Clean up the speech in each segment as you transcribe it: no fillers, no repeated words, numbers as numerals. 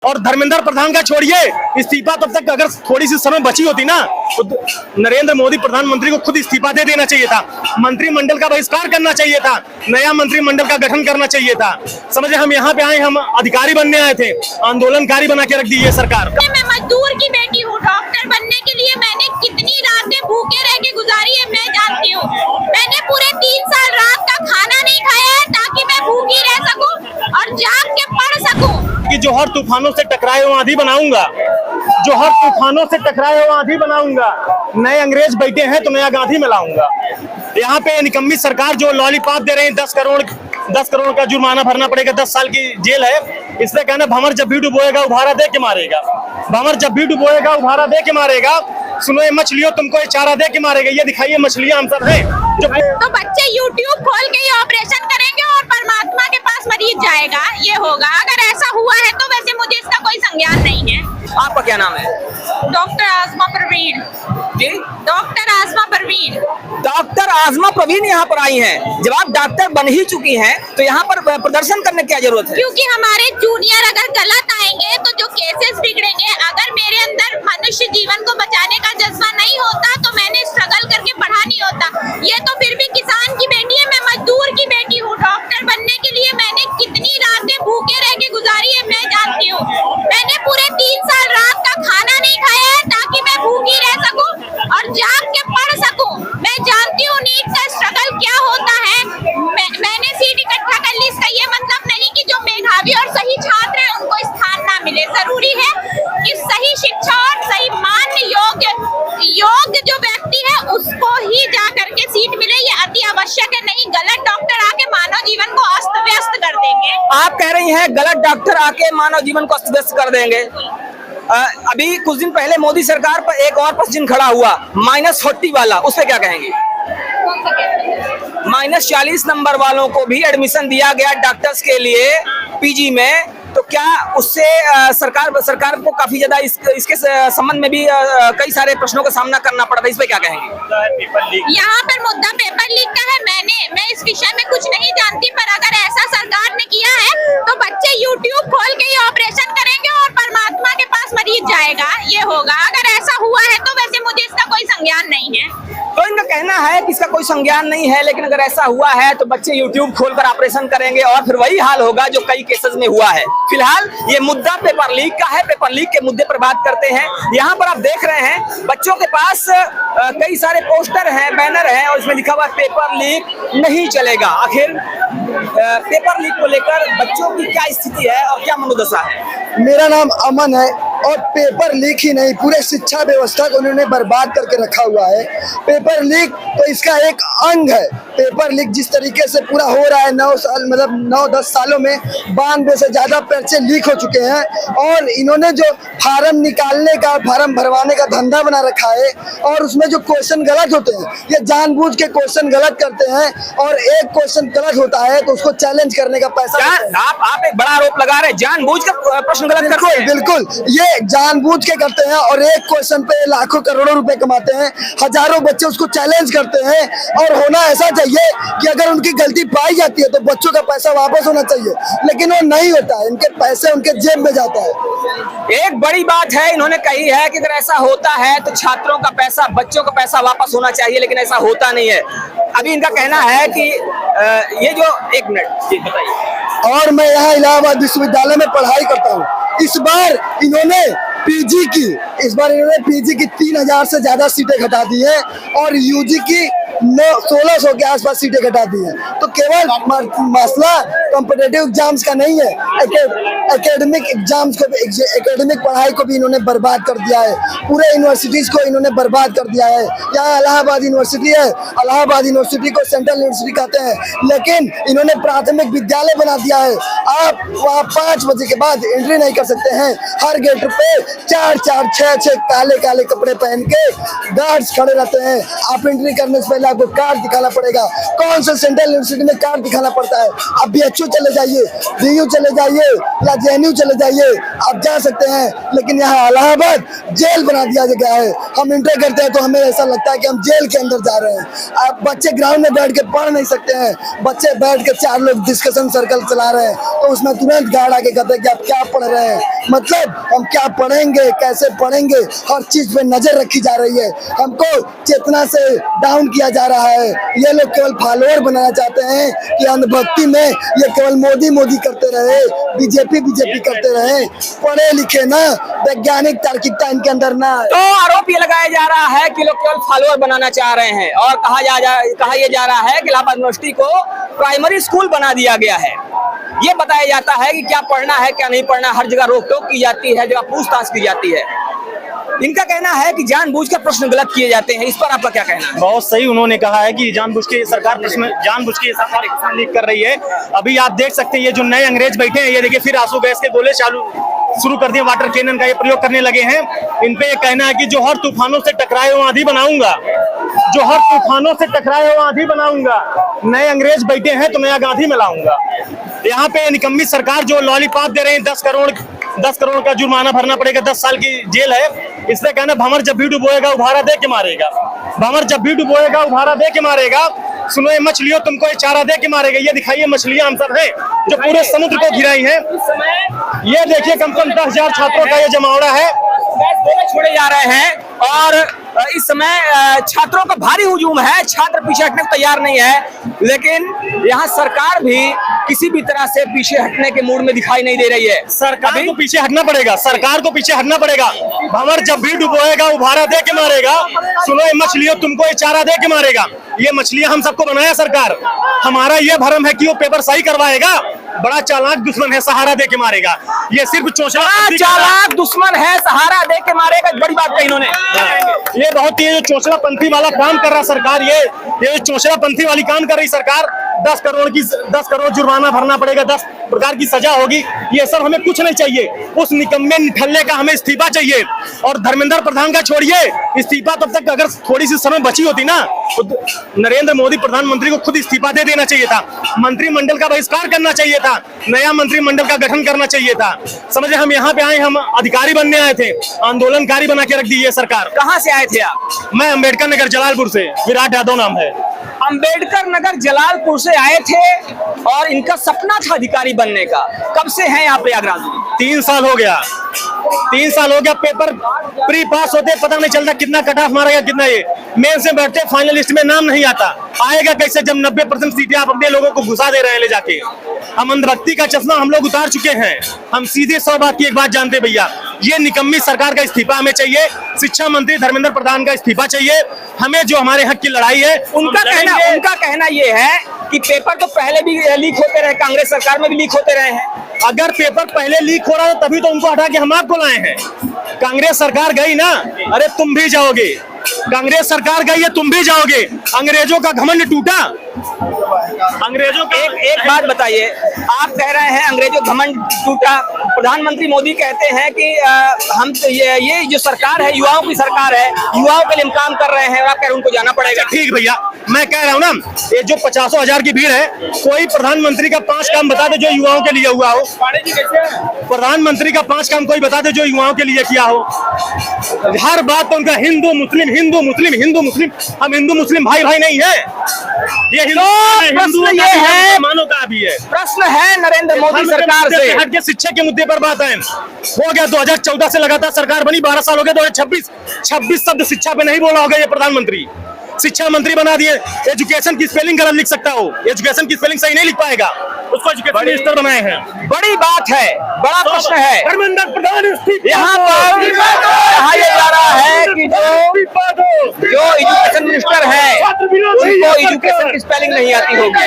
और धर्मेंद्र प्रधान का छोड़िए, इस्तीफा तब तक अगर थोड़ी सी समय बची होती ना तो नरेंद्र मोदी प्रधानमंत्री को खुद इस्तीफा दे देना चाहिए था, मंत्रिमंडल का बहिष्कार करना चाहिए था, नया मंत्रिमंडल का गठन करना चाहिए था। समझे, हम यहाँ पे आए, हम अधिकारी बनने आए थे, आंदोलनकारी बना के रख दी है सरकार। मैं मजदूर की बेटी हूँ, डॉक्टर बनने के लिए मैंने कितनी रातें भूखे रह के गुजारी है मैं जानती हूँ। मैंने पूरे 3 साल रात का खाना नहीं खाया है ताकि मैं भूखी रह सकूं और जाग के पढ़ सकूं। कि जो हर तूफानों से टकराए वो आंधी बनाऊंगा, जो हर तूफानों से टकराए वो आंधी बनाऊंगा। नए अंग्रेज बैठे हैं तो नया गांधी में लाऊंगा। यहाँ पे निकम्मी सरकार जो लॉलीपॉप दे रहे हैं, 10 करोड़ का जुर्माना भरना पड़ेगा, 10 साल की जेल है। इसलिए कहना भंवर जब भी डुबोएगा उभारा दे के मारेगा, भंवर जब भी डुबोएगा उभारा दे के मारेगा। सुनो ये मछलियों तुमको ये चारा दे के मारेगा। ये दिखाइए मछलियां हम सब हैं जो तो बच्चे YouTube खोल के ही ऑपरेशन करेंगे और परमात्मा के पास मरीज जाएगा, ये होगा। अगर ऐसा हुआ है तो वैसे मुझे इसका कोई संज्ञान नहीं है। आपका क्या नाम है? डॉक्टर आजमा परवीन जी, डॉक्टर आजमा परवीन। डॉक्टर आजमा प्रवीण यहाँ पर आई हैं। जब आप डॉक्टर बन ही चुकी हैं तो यहाँ पर प्रदर्शन करने की क्या जरूरत है? क्योंकि हमारे जूनियर अगर गलत आएंगे तो जो केसेस बिगड़ेंगे। अगर मेरे अंदर मनुष्य जीवन को बचाने का जज्बा नहीं होता तो मैंने स्ट्रगल करके पढ़ा नहीं होता। ये तो फिर भी किसान की बेटी है, मैं मजदूर की बेटी हूँ। डॉक्टर बनने के लिए मैंने कितनी रातें भूखे रह के गुजारी है मैं जानती हूँ। मैंने पूरे 3 साल रात का खाना नहीं खाया है ताकि मैं भूखी रह सकूं और जाग के पढ़ सकूं। मैं जानती हूँ नीट का स्ट्रगल क्या होता है। मैंने सीट इकट्ठा कर ली, इसका ये मतलब नहीं कि जो मेधावी और सही छात्र है उनको स्थान ना मिले। जरूरी है कि सही शिक्षा और सही मान्य योग्य जो व्यक्ति है उसको ही जा करके सीट मिले। ये अति आवश्यक है, नहीं गलत डॉक्टर आके मानव जीवन को अस्त व्यस्त कर देंगे। आप कह रही हैं गलत डॉक्टर आके मानव जीवन को अस्त व्यस्त कर देंगे। अभी कुछ दिन पहले मोदी सरकार पर एक और प्रश्न खड़ा हुआ, -40 वाला, उस पर क्या कहेंगे? -40 नंबर वालों को भी एडमिशन दिया गया डॉक्टर्स के लिए पीजी में, तो क्या उससे सरकार को काफी ज्यादा इसके संबंध में भी कई सारे प्रश्नों का सामना करना पड़ा था, इस पे क्या कहेंगे? यहाँ पर मुद्दा पेपर लीक का है। मैं इस विषय में कुछ नहीं जानती, पर अगर ऐसा सरकार ने किया है तो बच्चे YouTube खोल के ही ऑपरेशन करेंगे और परमात्मा के पास मरीज जाएगा, ये होगा। अगर ऐसा हुआ है तो वैसे मुझे इसका कोई संज्ञान नहीं है। तो इनका कहना है कि इसका कोई संज्ञान नहीं है, लेकिन अगर ऐसा हुआ है तो बच्चे YouTube खोलकर ऑपरेशन करेंगे और फिर वही हाल होगा जो कई केसेस में हुआ है। फिलहाल ये मुद्दा पेपर लीक का है। पेपर लीक के मुद्दे पर बात करते हैं। यहाँ पर आप देख रहे हैं बच्चों के पास कई सारे पोस्टर हैं, बैनर हैं और इसमें लिखा हुआ पेपर लीक नहीं चलेगा। आखिर पेपर लीक को लेकर बच्चों की क्या स्थिति है और क्या मनोदशा है? मेरा नाम अमन है और पेपर लीक ही नहीं, पूरे शिक्षा व्यवस्था को उन्होंने बर्बाद करके रखा हुआ है। पेपर लीक तो इसका एक अंग है। पेपर लीक जिस तरीके से पूरा हो रहा है, 9-10 सालों में 92 से ज्यादा पर्चे लीक हो चुके हैं और इन्होंने जो फार्म निकालने का, फार्म भरवाने का धंधा बना रखा है और उसमें जो क्वेश्चन गलत होते हैं, ये जानबूझ के क्वेश्चन गलत करते हैं और एक क्वेश्चन गलत होता है तो उसको चैलेंज करने का पैसा। आप एक बड़ा आरोप लगा रहे हैं, जानबूझ कर प्रश्न गलत करते हैं। बिल्कुल, ये जानबूझ के करते हैं और एक क्वेश्चन पे लाखों करोड़ों रुपए कमाते हैं। हजारों बच्चे उसको चैलेंज करते हैं और होना ऐसा चाहिए कि अगर उनकी गलती पाई जाती है तो बच्चों का पैसा वापस होना चाहिए, लेकिन वो नहीं होता है। इनके पैसे उनके जेब में जाता है। एक बड़ी बात है इन्होंने कही है कि अगर ऐसा होता है तो छात्रों का पैसा, बच्चों का पैसा वापस होना चाहिए, लेकिन ऐसा होता नहीं है। अभी इनका कहना है कि ये जो, एक मिनट जी बताइए। और मैं यहाँ इलाहाबाद विश्वविद्यालय में पढ़ाई करता हूँ। इस बार इन्होंने पीजी की 3000 से ज्यादा सीटें घटा दी हैं और यूजी की 1600 के आसपास सीटें घटा दी हैं। तो केवल मसला कॉम्पिटिटिव एग्जाम्स का नहीं है, एकेडमिक एग्जाम्स को, एकेडमिक पढ़ाई को भी इन्होंने बर्बाद कर दिया है। पूरे यूनिवर्सिटीज को इन्होंने बर्बाद कर दिया है। यहाँ इलाहाबाद यूनिवर्सिटी है, इलाहाबाद यूनिवर्सिटी को सेंट्रल यूनिवर्सिटी कहते हैं, लेकिन इन्होंने प्राथमिक विद्यालय बना दिया है। आप वहाँ 5 बजे के बाद एंट्री नहीं कर सकते हैं। हर गेट पे 4-4, 6-6 काले कपड़े पहन के गार्ड्स खड़े रहते हैं। आप एंट्री करने से पहले आपको कार्ड दिखाना पड़ेगा। कौन सा सेंट्रल यूनिवर्सिटी में कार्ड दिखाना पड़ता है? आप BHU एचयू चले जाइए, डीयू चले जाइए या जेएनयू चले जाइए, आप जा सकते हैं। लेकिन यहाँ इलाहाबाद जेल बना दिया गया है। हम इंटर करते हैं तो हमें ऐसा लगता है कि हम जेल के अंदर जा रहे हैं। आप बच्चे ग्राउंड में बैठ के पढ़ नहीं सकते हैं, बच्चे बैठ के 4 लोग डिस्कशन सर्कल चला रहे हैं तो उसमें तुरंत गार्ड आके कहते हैं कि आप क्या पढ़ रहे हैं। मतलब हम क्या पढ़ेंगे, कैसे पढ़ेंगे, हर चीज पे नजर रखी जा रही है। हमको चेतना से डाउन किया जा रहा है। ये लोग केवल फॉलोअर बनाना चाहते हैं कि अंधभक्ति में ये केवल मोदी मोदी करते रहे, बीजेपी बीजेपी करते रहे, पढ़े लिखे ना, वैज्ञानिक तार्किकता इनके अंदर ना। तो आरोप ये लगाया जा रहा है कि लोग केवल फॉलोअर बनाना चाह रहे हैं और कहा यह जा रहा है कि इलाहाबाद यूनिवर्सिटी को प्राइमरी स्कूल बना दिया गया है। ये बताया जाता है कि क्या पढ़ना है क्या नहीं पढ़ना, हर जगह रोक टोक की जाती है, जगह पूछताछ की जाती है। इनका कहना है कि जानबूझकर प्रश्न गलत किए जाते हैं। इस पर आपका क्या कहना है? बहुत सही उन्होंने कहा है कि जानबूझ के सरकार प्रश्न लीक कर रही है। अभी आप देख सकते हैं ये जो नए अंग्रेज बैठे हैं, ये देखिए फिर आंसू गैस के गोले शुरू कर दिए, वाटर कैनन का ये प्रयोग करने लगे हैं। इन पे ये कहना है कि जो हर तूफानों से टकराए वो आंधी बनाऊंगा, जो हर तूफानों से टकराए वो आंधी बनाऊंगा। नए अंग्रेज बैठे हैं तो नया गांधी में लाऊंगा। यहाँ पे निकम्मी सरकार जो लॉलीपॉप दे रहे हैं, 10 करोड़ का जुर्माना भरना पड़ेगा, 10 साल की जेल है। इससे कहना भंवर जब भी डुबोएगा उभारा दे के मारेगा, भंवर जब भी डुबोएगा उभारा दे के मारेगा। सुनो ये मछलियों तुमको ये चारा दे के मारेगा। ये दिखाइए मछलियां हम सब हैं जो पूरे समुद्र को घिराई हैं। ये देखिए कम से कम 10,000 छात्रों का ये जमावड़ा है। छोड़े जा रहे हैं और इस समय छात्रों का भारी हुजूम है, छात्र पीछे हटने को तैयार नहीं है। लेकिन यहाँ सरकार भी किसी भी तरह से पीछे हटने के मूड में दिखाई नहीं दे रही है। सरकार को पीछे हटना पड़ेगा, सरकार को पीछे हटना पड़ेगा। भंवर जब भी डुबोएगा उभारा दे के मारेगा। सुनो ये मछलियों तुमको ये चारा दे के मारेगा। ये मछलियां हम सबको बनाया सरकार, हमारा ये भरम है कि वो पेपर सही करवाएगा। बड़ा चालाक दुश्मन है, सहारा दे के मारेगा। ये सिर्फ चालाक दुश्मन है, सहारा दे के मारेगा। बड़ी बात कही इन्होंने। ये बहुत ही जो चोचलापंथी वाला काम कर रहा सरकार, ये चोचलापंथी वाली काम कर रही सरकार। 10 करोड़ जुर्माना भरना पड़ेगा, 10 प्रकार की सजा होगी। ये सब हमें कुछ नहीं चाहिए। उस निकम्मे निठल्ले का हमें इस्तीफा चाहिए। और धर्मेंद्र प्रधान का छोड़िए इस्तीफा, तब तक अगर थोड़ी सी समय बची होती ना तो नरेंद्र मोदी प्रधानमंत्री को खुद इस्तीफा दे देना चाहिए था। मंत्रिमंडल का बहिष्कार करना चाहिए था, नया मंत्रिमंडल का गठन करना चाहिए था। समझे हम यहाँ पे आए, हम अधिकारी बनने आए थे, आंदोलनकारी बना के रख दी है सरकार। कहाँ से आए थे आप? मैं अम्बेडकर नगर जलालपुर से, विराट यादव नाम है। अम्बेडकर नगर जलालपुर से आए थे और इनका सपना था अधिकारी बनने का। कब से हैं यहाँ प्रयागराज में? 3 साल हो गया, 3 साल हो गया। पेपर प्री पास होते पता नहीं चलता कितना कट ऑफ मारा गया, कितना ये मेन से बैठते फाइनल लिस्ट में नाम नहीं आता। आएगा कैसे जब 90% सीटें आप अपने लोगों को घुसा दे रहे हैं ले जाके। हम अंधभक्ति का चश्मा हम लोग उतार चुके हैं। हम सीधे 100 बात की एक बात जानते भैया, ये निकम्मी सरकार का इस्तीफा हमें चाहिए। शिक्षा मंत्री धर्मेंद्र प्रधान का इस्तीफा चाहिए। हमें जो हमारे हक की लड़ाई है, उनका कहना ये है कि पेपर तो पहले भी लीक होते रहे, कांग्रेस सरकार में भी लीक होते रहे हैं। अगर पेपर पहले लीक हो रहा है तभी तो उनको हटा के हम आपको लाए हैं। कांग्रेस सरकार गई ना, अरे तुम भी जाओगे। कांग्रेस सरकार गई है, तुम भी जाओगे। अंग्रेजों का घमंड टूटा। अंग्रेजों का एक बात बताइए, आप कह रहे हैं अंग्रेजों का घमंड टूटा, प्रधानमंत्री मोदी कहते हैं कि हम तो ये जो सरकार है युवाओं की सरकार है, युवाओं के लिए हम काम कर रहे हैं, आप कह रहे हैं उनको जाना पड़ेगा। ठीक भैया, मैं कह रहा हूँ ना, ये जो 50,000 की भीड़ है, कोई प्रधानमंत्री का 5 काम बता दे जो युवाओं के लिए हुआ हो। प्रधानमंत्री का 5 काम कोई बता दे जो युवाओं के लिए किया हो। हर बात तो उनका हिंदू मुस्लिम हिंदू मुस्लिम हिंदू मुस्लिम। हम हिंदू मुस्लिम भाई भाई नहीं है। ये प्रश्न ये है, मानो का भी है। प्रश्न है नरेंद्र मोदी सरकार से हट के शिक्षा के मुद्दे पर बात है। हो गया 2014 से लगातार सरकार बनी, 12 साल हो गए। 2026 शब्द शिक्षा पे नहीं बोला होगा ये प्रधानमंत्री। शिक्षा मंत्री बना दिए। एजुकेशन की स्पेलिंग गलत लिख सकता हो, एजुकेशन की स्पेलिंग सही नहीं लिख पाएगा, उसको एजुकेशन मिनिस्टर बनाए हैं। बड़ी बात है, बड़ा प्रश्न है। धर्मेंद्र प्रधान यहाँ पर कहा जा रहा है कि जो एजुकेशन मिनिस्टर है उनको एजुकेशन की स्पेलिंग नहीं आती होगी।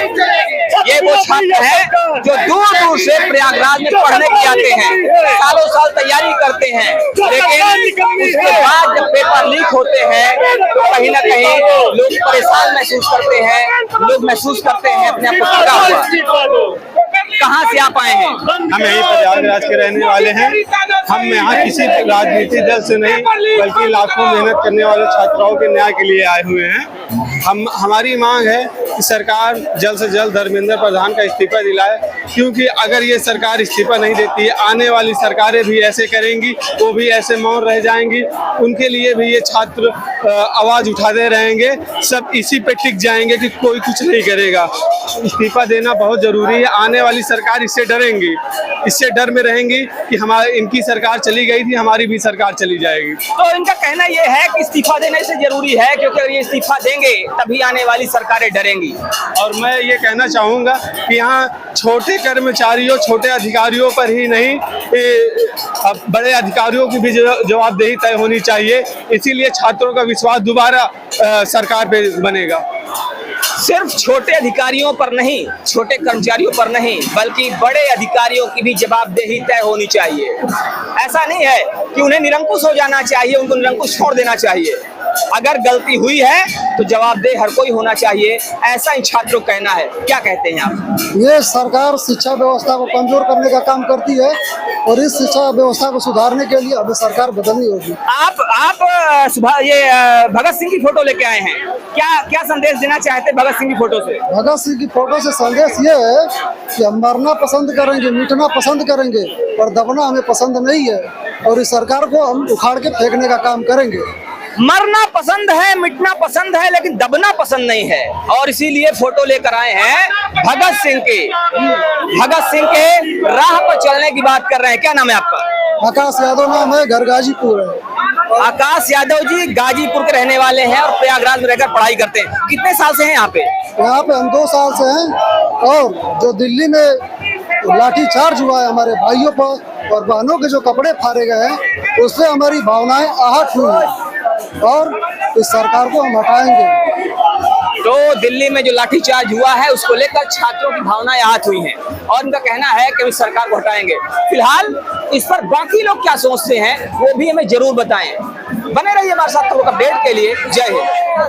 ये वो छात्र है जो दूर दूर से प्रयागराज में पढ़ने के आते हैं, सालों साल तैयारी करते हैं, लेकिन उसके बाद जब पेपर लीक होते हैं तो कहीं ना कहीं लोग परेशान महसूस करते हैं, लोग महसूस करते हैं अपने आप को टूटा हुआ। कहाँ से आप आए हैं? हम यहीं प्रयागराज के रहने वाले हैं। हम यहाँ किसी राजनीतिक दल से नहीं बल्कि लाखों मेहनत करने वाले छात्राओं के न्याय के लिए आए हुए हैं। हमारी मांग है कि सरकार जल्द से जल्द धर्मेंद्र प्रधान का इस्तीफा दिलाए, क्योंकि अगर ये सरकार इस्तीफा नहीं देती है, आने वाली सरकारें भी ऐसे करेंगी, वो भी ऐसे मौन रह जाएंगी, उनके लिए भी ये छात्र आवाज उठाते रहेंगे, सब इसी पे टिक जाएंगे कि कोई कुछ नहीं करेगा। इस्तीफा देना बहुत जरूरी है। आने वाली सरकार इससे डरेंगी, इससे डर में रहेंगी कि हमारे इनकी सरकार चली गई थी, हमारी भी सरकार चली जाएगी। तो इनका कहना ये है कि इस्तीफा देने से जरूरी है, क्योंकि अगर ये इस्तीफा देंगे तभी आने वाली सरकारें डरेंगी। और मैं ये कहना चाहूँगा कि यहाँ छोटे कर्मचारियों, छोटे अधिकारियों पर ही नहीं, अब बड़े अधिकारियों की भी जवाबदेही तय होनी चाहिए। इसीलिए छात्रों का विश्वास दोबारा सरकार पे बनेगा। सिर्फ छोटे अधिकारियों पर नहीं, छोटे कर्मचारियों पर नहीं, बल्कि बड़े अधिकारियों की भी जवाबदेही तय होनी चाहिए। ऐसा नहीं है कि उन्हें निरंकुश हो जाना चाहिए, उनको निरंकुश छोड़ देना चाहिए। अगर गलती हुई है तो जवाबदेह हर कोई होना चाहिए, ऐसा इन छात्रों का कहना है। क्या कहते हैं आप? ये सरकार शिक्षा व्यवस्था को कमजोर करने का काम करती है और इस शिक्षा व्यवस्था को सुधारने के लिए हमें सरकार बदलनी होगी। आप ये भगत सिंह की फोटो लेके आए हैं, क्या संदेश देना चाहते हैं भगत सिंह की फोटो से? भगत सिंह की फोटो से संदेश ये है कि हम मरना पसंद करेंगे, मिटना पसंद करेंगे, पर दबना हमें पसंद नहीं है और इस सरकार को हम उखाड़ के फेंकने का काम करेंगे। मरना पसंद है, मिटना पसंद है, लेकिन दबना पसंद नहीं है, और इसीलिए फोटो लेकर आए हैं भगत सिंह के राह पर चलने की बात कर रहे हैं। क्या नाम है आपका? आकाश यादव नाम है, घर गाजीपुर है। आकाश यादव जी गाजीपुर के रहने वाले हैं और प्रयागराज में रहकर पढ़ाई करते हैं। कितने साल से हैं यहाँ पे? यहाँ पे हम 2 साल से हैं। और जो दिल्ली में लाठीचार्ज हुआ है हमारे भाइयों पर और बहनों के जो कपड़े फाड़े गए हैं, उससे हमारी भावनाएं आहत हुई हैं और इस सरकार को हम हटाएंगे। तो दिल्ली में जो लाठीचार्ज हुआ है उसको लेकर छात्रों की भावनाएं आहत हुई हैं और उनका कहना है कि इस सरकार को हटाएंगे। फिलहाल इस पर बाकी लोग क्या सोचते हैं वो भी हमें जरूर बताएं। बने रहिए हमारे साथ खबरों का अपडेट के लिए। जय हिंद।